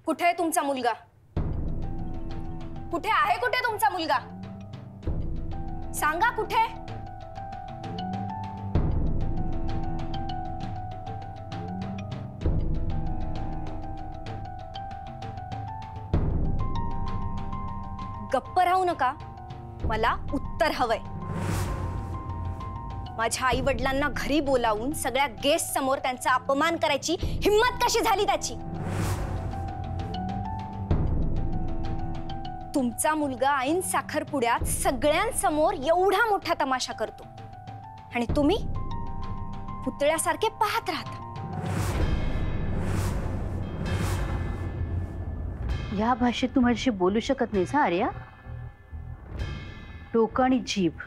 कुठे आहे तुमचा मुलगा? कुठे आहे तुमचा मुलगा? सांगा कुठे? गप्प राहू नका, मला उत्तर हवंय. माझ्या आई वडिलांना घरी बोलावून सगळ्या गेस्ट समोर त्यांचा अपमान करायची हिम्मत कशी झाली त्याची? तुमचा मुलगा ऐन साखरपुड्यात सगळ्यांसमोर एवढा मोठा तमाशा करतो आणि तुम्ही पुतळ्यासारखे पाहत राहता. या भाषेत तू माझ्याशी बोलू शकत नाहीस हा आर्या. डोकं आणि जीभ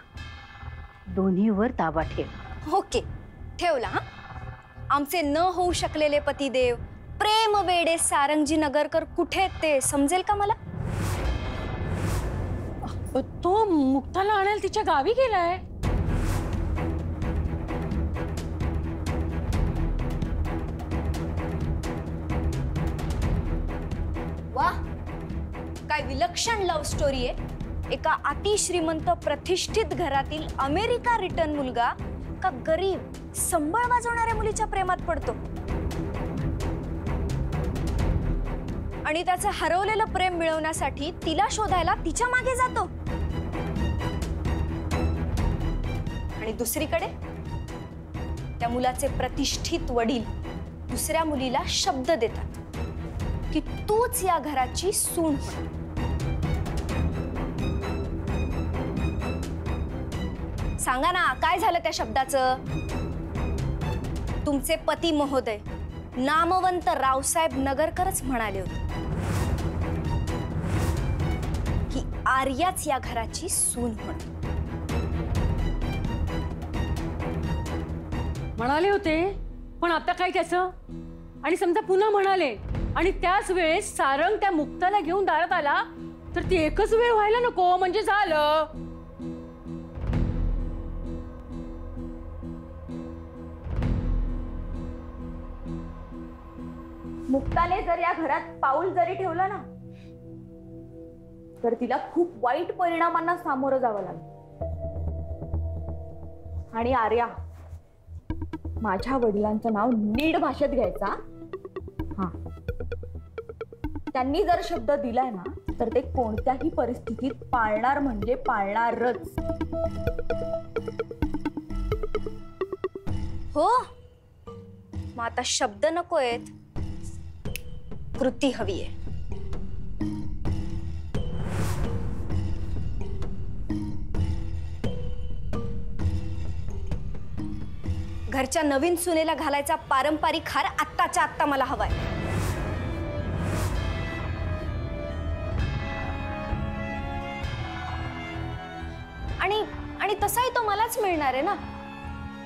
दोन्हीवर ताबा ठेव. ओके, ठेवला. हा, आमचे न होऊ शकलेले पतिदेव प्रेम वेडे सारंगजी नगरकर कुठे ते समजेल का मला? तो मुक्ताला आणायला तिच्या गावी गेलाय. वा, काय विलक्षण लव्ह स्टोरी आहे. एका अतिश्रीमंत प्रतिष्ठित घरातील अमेरिका रिटर्न मुलगा का गरीब संबळ वाजवणाऱ्या मुलीच्या प्रेमात पडतो आणि त्याचं हरवलेलं प्रेम मिळवण्यासाठी तिला शोधायला तिच्या मागे जातो. आणि दुसरीकडे त्या मुलाचे प्रतिष्ठित वडील दुसऱ्या मुलीला शब्द देतात की तूच या घराची सून हो. सांगा ना, काय झालं त्या शब्दाचं? तुमचे पती महोदय नामवंत रावसाहेब नगरकरच म्हणाले होते की आर्याच या घराची सून होणार. म्हणाले होते, पण आता काय त्याचं? आणि समजा पुन्हा म्हणाले आणि त्याच वेळेस सारंग त्या मुक्ताला घेऊन दारात आला तर ती एकच वेळ व्हायला नको, म्हणजे झालं. मुक्ताने जर या घरात पाऊल जरी ठेवलं ना तर तिला खूप वाईट परिणामांना सामोरं जावं लागेल. आणि आर्या, माझ्या वडिलांचं नाव नीट भाषेत घ्यायचा. हा, त्यांनी जर शब्द दिलाय ना तर ते कोणत्याही परिस्थितीत पाळणार म्हणजे पाळणारच. हो, मग आता शब्द नकोयत, कृती हवी आहे. घरच्या नवीन सुनेला घालायचा पारंपरिक हार आत्ताच्या आत्ता मला हवाय. आणि तसाही तो मलाच मिळणार आहे ना.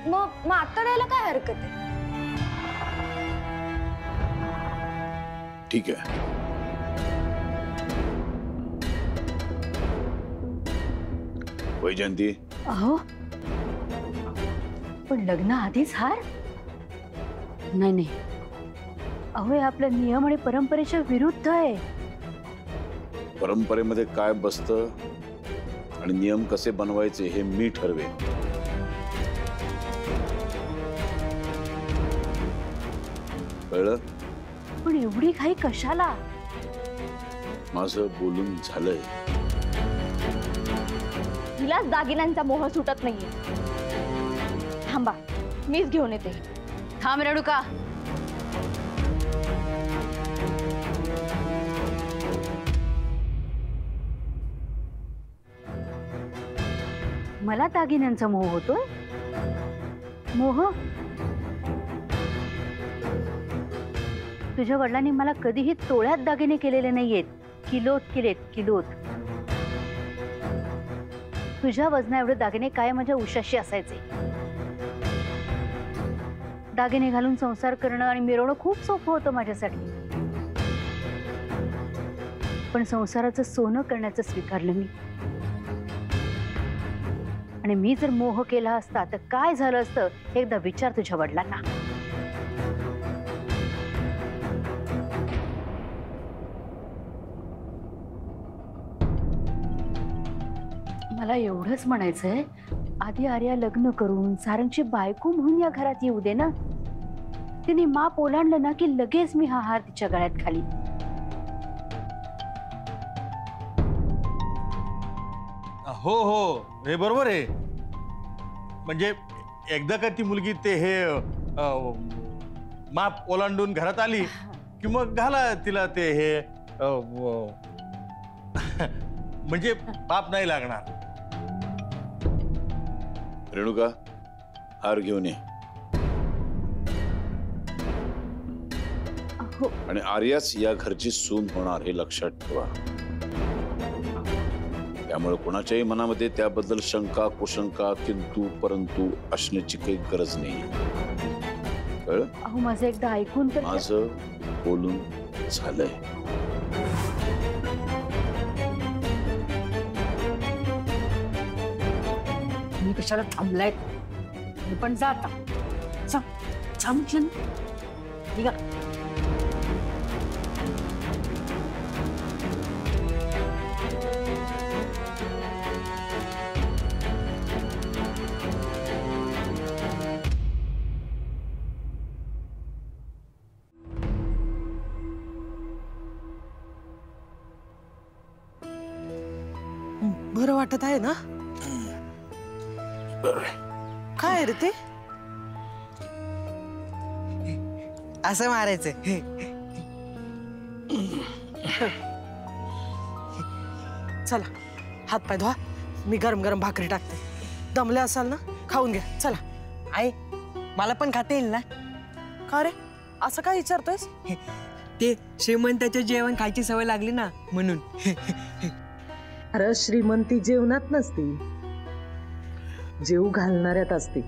मग आता द्यायला काय हरकत आहे? ठीक आहे. वैजयंती, अहो पण लग्न आधीच हार? नाही नाही, अहो हे आपल्या नियम आणि परंपरेच्या विरुद्ध आहे. परंपरेमध्ये काय बसतं आणि नियम कसे बनवायचे हे मी ठरवेन. कळलं? पण एवढी घाई कशाला? माझं बोलून झालंय. तिलाच दागिन्यांचा मोह सुटत नाहीये. थांबा, मीच घेऊन येते. थांब रेणुका. मला दागिन्यांचा मोह होतोय? मोह? तुझ्या वडिलांनी मला कधीही तोळ्यात दागिने केलेले नाहीयेत, किलोत केलेत, किलोत. तुझ्या वजना एवढे दागिने काय माझ्या उशाशी असायचे. दागिने घालून संसार करणं आणि मिरवणं खूप सोपं होतं माझ्यासाठी. पण संसाराचं सोनं करण्याचं स्वीकारलं मी. आणि मी जर मोह केला असता तर काय झालं असतं एकदा विचार तुझ्या वडिलांना. मला एवढंच म्हणायचंय, आधी आर्या लग्न करून सारंगची बायको म्हणून या घरात येऊ दे ना. तिने माप ओलांडलं ना की लगेच मी हा हार तिच्या गळ्यात घाली. हो हो, हे बरोबर आहे. म्हणजे एकदा का ती मुलगी ते हे माप ओलांडून घरात आली की मग घाला तिला ते हे म्हणजे पाप नाही लागणार. रेणुका, हार घेऊन ये. हो. आणि आर्याच या घरची सून होणार हे लक्षात ठेवा. त्यामुळे कोणाच्याही मनामध्ये त्याबद्दल शंका, कुशंका, किंतु परंतु असण्याची काही गरज नाही. कळलं? अहो माझं एकदा ऐकून तर माझं बोलून झालंय. मी कशाला थांबलाय? मी पण जाता निघा. बरं वाटत आहे ना? काय रे ते असं मारायचं? चला हात पाय धुवा, मी गरम गरम भाकरी टाकते. दमले असाल ना, खाऊन घ्या. चला. आई, मला पण खाता येईल ना? का रे, असं काय विचारतोयस? ते श्रीमंताचं जेवण खायची सवय लागली ना म्हणून. अरे श्रीमंती जेवणात नसती, जेव घालणाऱ्यात असते.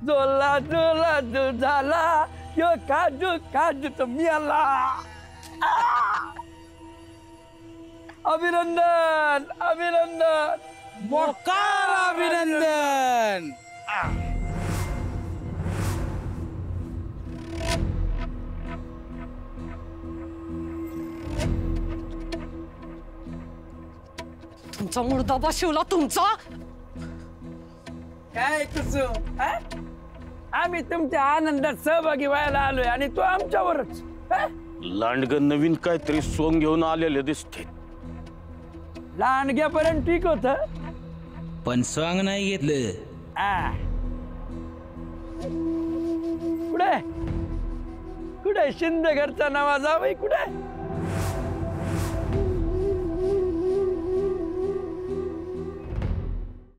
जोला जोला जो झाला यो काजू काजू तो मिळाला. अभिनंदन अभिनंदन, मोकार अभिनंदन. तुमचा मुर्दा बसवला तुमचा. काय कुसुम, आम्ही तुमच्या आनंदात सहभागी व्हायला आलोय आणि तो आमच्यावरच. लांडगं नवीन काहीतरी सोंग घेऊन आलेले दिसते. लांडग्यापर्यंत ठीक होत, पण सॉंग नाही घेतलं. कुठे कुठे शिंदे घरचा नवा जावई कुठे?